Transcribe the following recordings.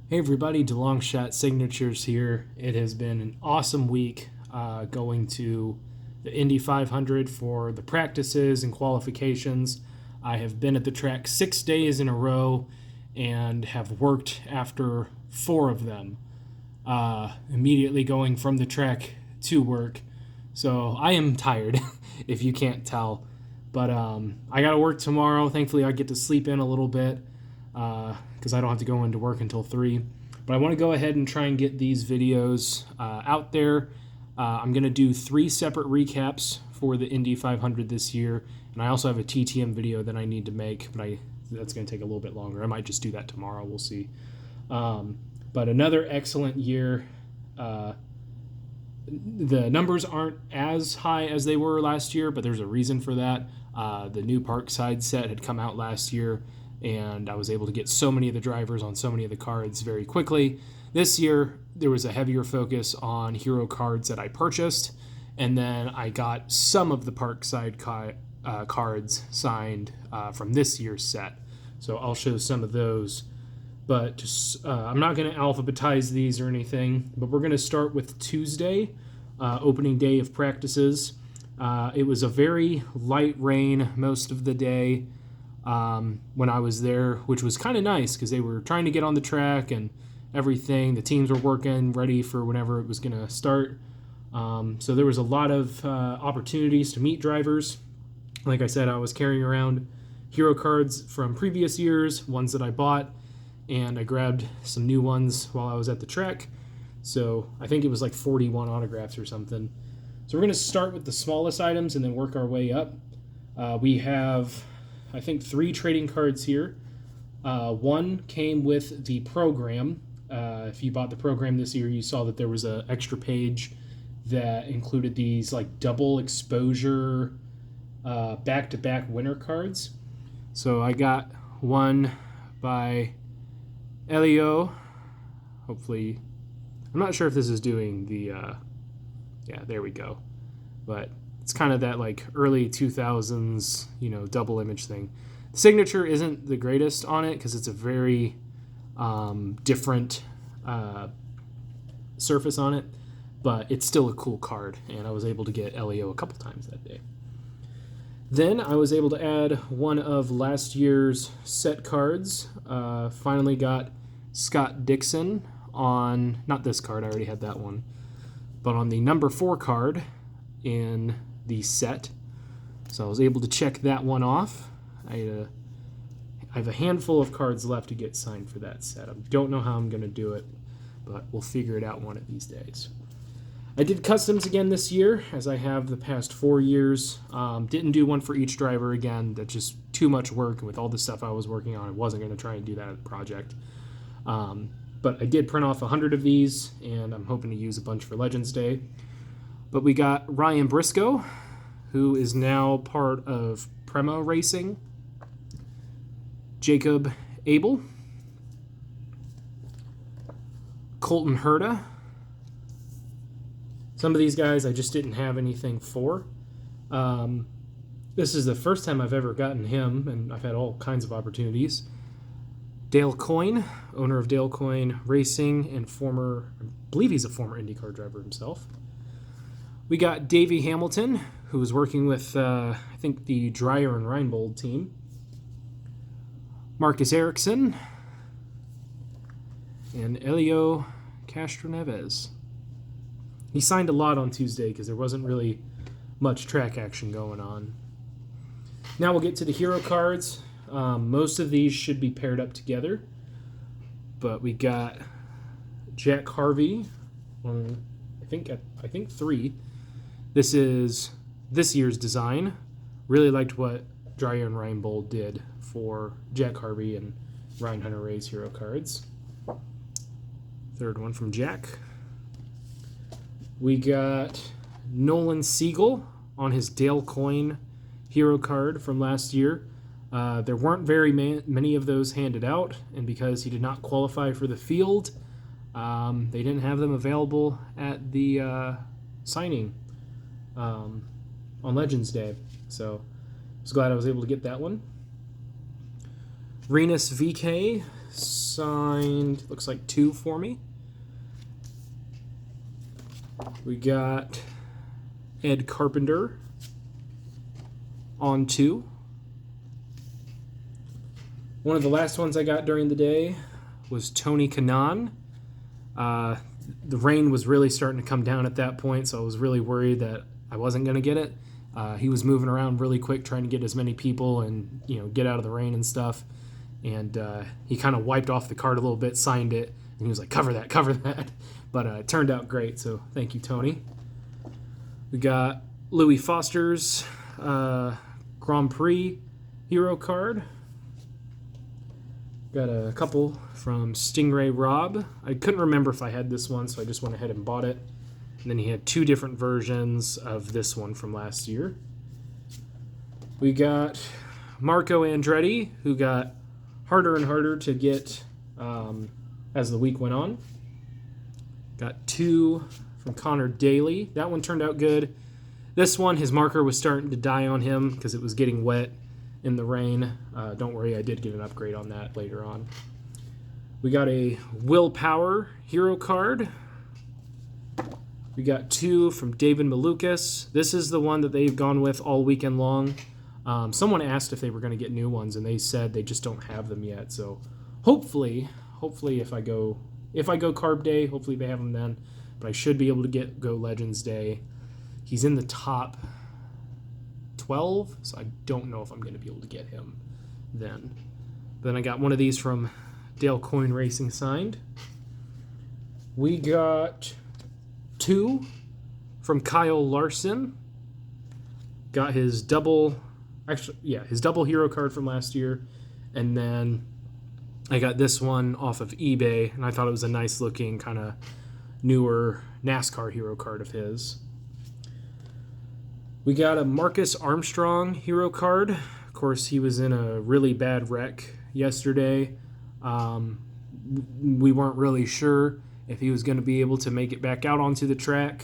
Hey everybody, DeLongshot Signatures here. It has been an awesome week going to the Indy 500 for the practices and qualifications. I have been at the track 6 days in a row and have worked after 4 of them, immediately going from the track to work. So I am tired, if you can't tell. But I got to work tomorrow. Thankfully, I get to sleep in a little bit because I don't have to go into work until 3. But I want to go ahead and try and get these videos out there. I'm going to do 3 separate recaps for the Indy 500 this year. And I also have a TTM video that I need to make, but that's going to take a little bit longer. I might just do that tomorrow. We'll see. But another excellent year. The numbers aren't as high as they were last year, but there's a reason for that. The new Parkside set had come out last year, and I was able to get so many of the drivers on so many of the cards very quickly. This year, there was a heavier focus on hero cards that I purchased, and then I got some of the Parkside cards signed from this year's set. So I'll show some of those. But just, I'm not going to alphabetize these or anything, but we're going to start with Tuesday, opening day of practices. It was a very light rain most of the day when I was there, which was kind of nice because they were trying to get on the track and everything. The teams were working ready for whenever it was going to start. So there was a lot of opportunities to meet drivers. Like I said, I was carrying around hero cards from previous years, ones that I bought, and I grabbed some new ones while I was at the track. So I think it was like 41 autographs or something. So we're going to start with the smallest items and then work our way up. We have, I think, 3 trading cards here. One came with the program. If you bought the program this year, you saw that there was an extra page that included these like double exposure back-to-back winner cards. So I got one by Elio. Hopefully, I'm not sure if this is doing the yeah, there we go, but it's kind of that like early 2000s double image thing. The signature isn't the greatest on it because it's a very different surface on it, but it's still a cool card, and I was able to get Elio a couple times that day. Then I was able to add one of last year's set cards. Finally got Scott Dixon on, not this card, I already had that one, but on the number 4 card in the set. So I was able to check that one off. I have a handful of cards left to get signed for that set. I don't know how I'm going to do it, but we'll figure it out one of these days. I did customs again this year, as I have the past 4 years. Didn't do one for each driver again. That's just too much work, and with all the stuff I was working on, I wasn't going to try and do that at the project. But I did print off 100 of these, and I'm hoping to use a bunch for Legends Day. But we got Ryan Briscoe, who is now part of Prema Racing. Jacob Abel. Colton Herta. Some of these guys I just didn't have anything for. This is the first time I've ever gotten him, and I've had all kinds of opportunities. Dale Coyne, owner of Dale Coyne Racing, and I believe he's a former IndyCar driver himself. We got Davey Hamilton, who was working with, I think, the Dreyer and Reinbold team. Marcus Ericsson, and Elio Castroneves. He signed a lot on Tuesday because there wasn't really much track action going on. Now we'll get to the hero cards. Most of these should be paired up together, but we got Jack Harvey on, I think 3. This is this year's design. Really liked what Dreyer and Reinbold did for Jack Harvey and Ryan Hunter-Reay's hero cards. Third one from Jack. We got Nolan Siegel on his Dale Coyne hero card from last year. There weren't very many of those handed out, and because he did not qualify for the field, they didn't have them available at the signing on Legends Day. So I was glad I was able to get that one. Renus VK signed, looks like 2 for me. We got Ed Carpenter on 2. One of the last ones I got during the day was Tony Kanaan. The rain was really starting to come down at that point, so I was really worried that I wasn't going to get it. He was moving around really quick, trying to get as many people and get out of the rain and stuff. And he kind of wiped off the card a little bit, signed it, and he was like, cover that, cover that. But it turned out great, so thank you, Tony. We got Louis Foster's Grand Prix hero card. Got a couple from Stingray Rob. I couldn't remember if I had this one, so I just went ahead and bought it. And then he had 2 different versions of this one from last year. We got Marco Andretti, who got harder and harder to get as the week went on. Got 2 from Connor Daly. That one turned out good. This one, his marker was starting to die on him because it was getting wet in the rain. Don't worry, I did get an upgrade on that later on. We got a Willpower hero card. We got 2 from David Malukas. This is the one that they've gone with all weekend long. Someone asked if they were going to get new ones, and they said they just don't have them yet. So hopefully if I go Carb Day, hopefully they have them then. But I should be able to go Legends Day. He's in the top 12, so I don't know if I'm going to be able to get him then. Then I got one of these from Dale Coyne Racing signed. We got 2 from Kyle Larson. Got his double hero card from last year. And then I got this one off of eBay, and I thought it was a nice looking kind of newer NASCAR hero card of his. We got a Marcus Armstrong hero card. Of course, he was in a really bad wreck yesterday. We weren't really sure if he was going to be able to make it back out onto the track,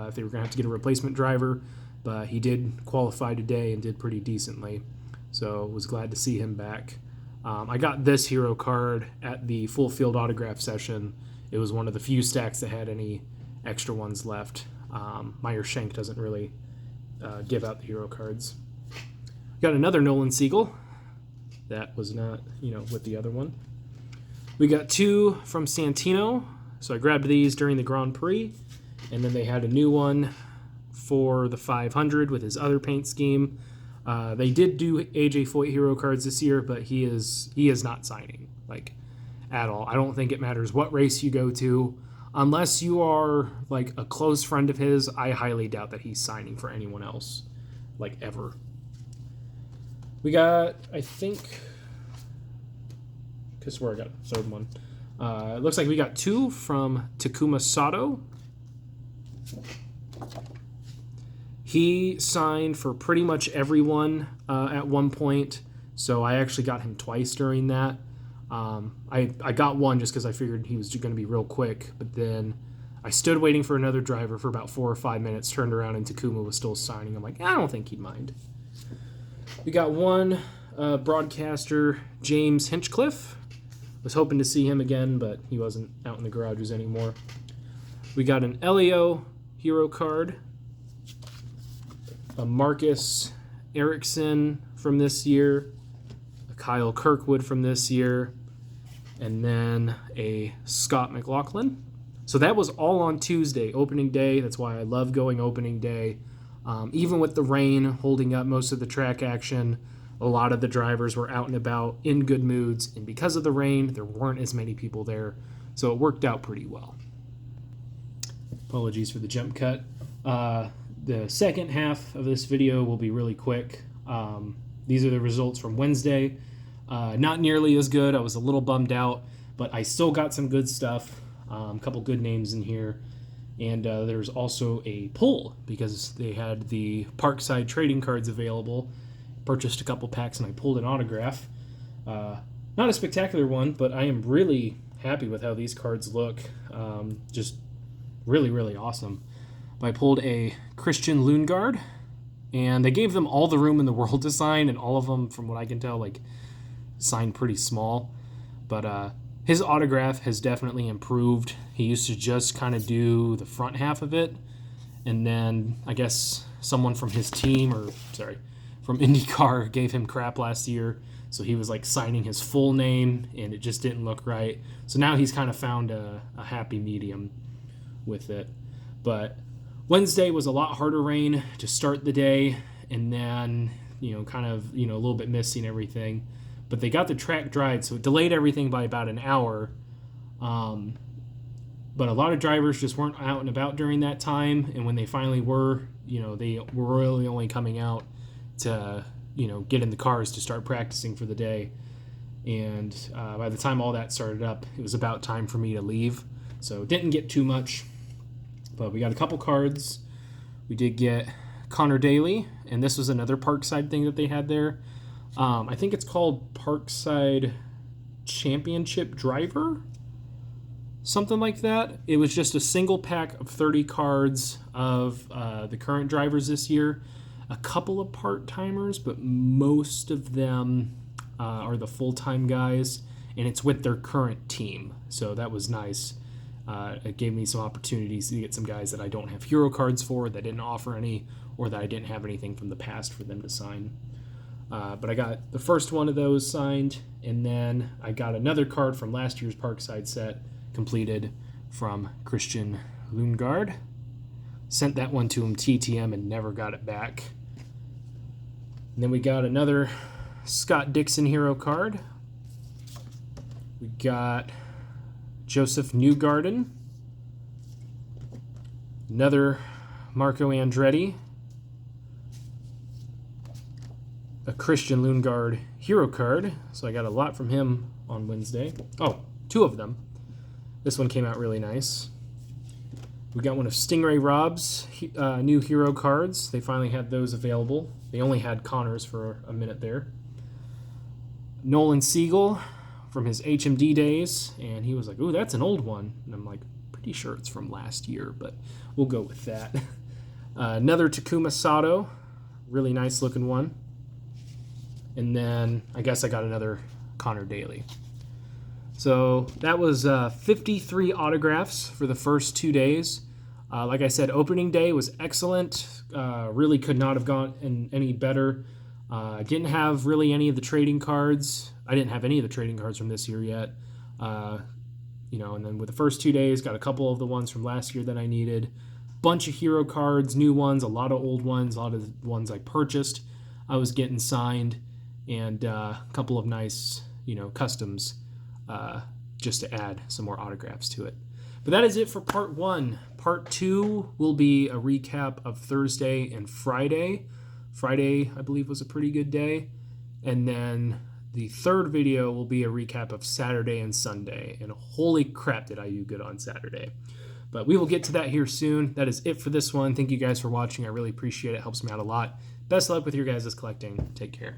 if they were going to have to get a replacement driver, but he did qualify today and did pretty decently, so was glad to see him back. I got this hero card at the full field autograph session. It was one of the few stacks that had any extra ones left. Meyer Shank doesn't really give out the hero cards. Got another Nolan Siegel. That was not, with the other one. We got 2 from Santino. So I grabbed these during the Grand Prix, and then they had a new one for the 500 with his other paint scheme. They did do AJ Foyt hero cards this year, but he is not signing at all. I don't think it matters what race you go to. Unless you are a close friend of his, I highly doubt that he's signing for anyone else, ever. We got, I think, I swear I got a 3rd one. It looks like we got 2 from Takuma Sato. He signed for pretty much everyone at one point, so I actually got him twice during that. I got one just because I figured he was going to be real quick, but then I stood waiting for another driver for about 4 or 5 minutes, turned around, and Takuma was still signing. I'm like, I don't think he'd mind. We got 1 broadcaster, James Hinchcliffe. Was hoping to see him again, but he wasn't out in the garages anymore. We got an Elio hero card, a Marcus Ericsson from this year, a Kyle Kirkwood from this year, and then a Scott McLaughlin. So that was all on Tuesday, opening day. That's why I love going opening day. Even with the rain holding up most of the track action, a lot of the drivers were out and about in good moods, and because of the rain, there weren't as many people there, so it worked out pretty well. Apologies for the jump cut. The second half of this video will be really quick. These are the results from Wednesday. Not nearly as good. I was a little bummed out, but I still got some good stuff. A couple good names in here. And there's also a pull because they had the Parkside trading cards available. Purchased a couple packs and I pulled an autograph. Not a spectacular one, but I am really happy with how these cards look. Just really, really awesome. I pulled a Christian Lundgaard, and they gave them all the room in the world to sign, and all of them, from what I can tell, signed pretty small. But His autograph has definitely improved. He used to just kind of do the front half of it, and then I guess someone from his team, from IndyCar gave him crap last year, so he was like signing his full name, and it just didn't look right. So now he's kind of found a happy medium with it. But Wednesday was a lot harder rain to start the day, and then, kind of, a little bit misty and everything. But they got the track dried, so it delayed everything by about an hour. But a lot of drivers just weren't out and about during that time, and when they finally were, they were really only coming out to, get in the cars to start practicing for the day. And by the time all that started up, it was about time for me to leave. So didn't get too much, but we got a couple cards. We did get Connor Daly, and this was another Parkside thing that they had there. I think it's called Parkside Championship Driver, something like that. It was just a single pack of 30 cards of the current drivers this year. A couple of part-timers, but most of them are the full-time guys, and it's with their current team. So that was nice. It gave me some opportunities to get some guys that I don't have hero cards for, that didn't offer any, or that I didn't have anything from the past for them to sign. But I got the first one of those signed, and then I got another card from last year's Parkside set completed from Christian Lundgaard. Sent that one to him TTM and never got it back. And then we got another Scott Dixon hero card. We got Joseph Newgarden. Another Marco Andretti. A Christian Lundgaard hero card. So I got a lot from him on Wednesday. Oh, two of them. This one came out really nice. We got one of Stingray Rob's new hero cards. They finally had those available. They only had Connor's for a minute there. Nolan Siegel from his HMD days, and he was like, ooh, that's an old one. And I'm like, pretty sure it's from last year, but we'll go with that. Another Takuma Sato, really nice looking one. And then I guess I got another Connor Daly. So that was 53 autographs for the first 2 days. Like I said, opening day was excellent. Really could not have gone any better. I didn't have really any of the trading cards. I didn't have any of the trading cards from this year yet. And then with the first 2 days, got a couple of the ones from last year that I needed. Bunch of hero cards, new ones, a lot of old ones, a lot of the ones I purchased I was getting signed, and a couple of nice, customs just to add some more autographs to it. But that is it for part 1. Part 2 will be a recap of Thursday and Friday. Friday, I believe, was a pretty good day. And then the third video will be a recap of Saturday and Sunday. And holy crap, did I do good on Saturday. But we will get to that here soon. That is it for this one. Thank you guys for watching. I really appreciate it. It helps me out a lot. Best luck with your guys' collecting. Take care.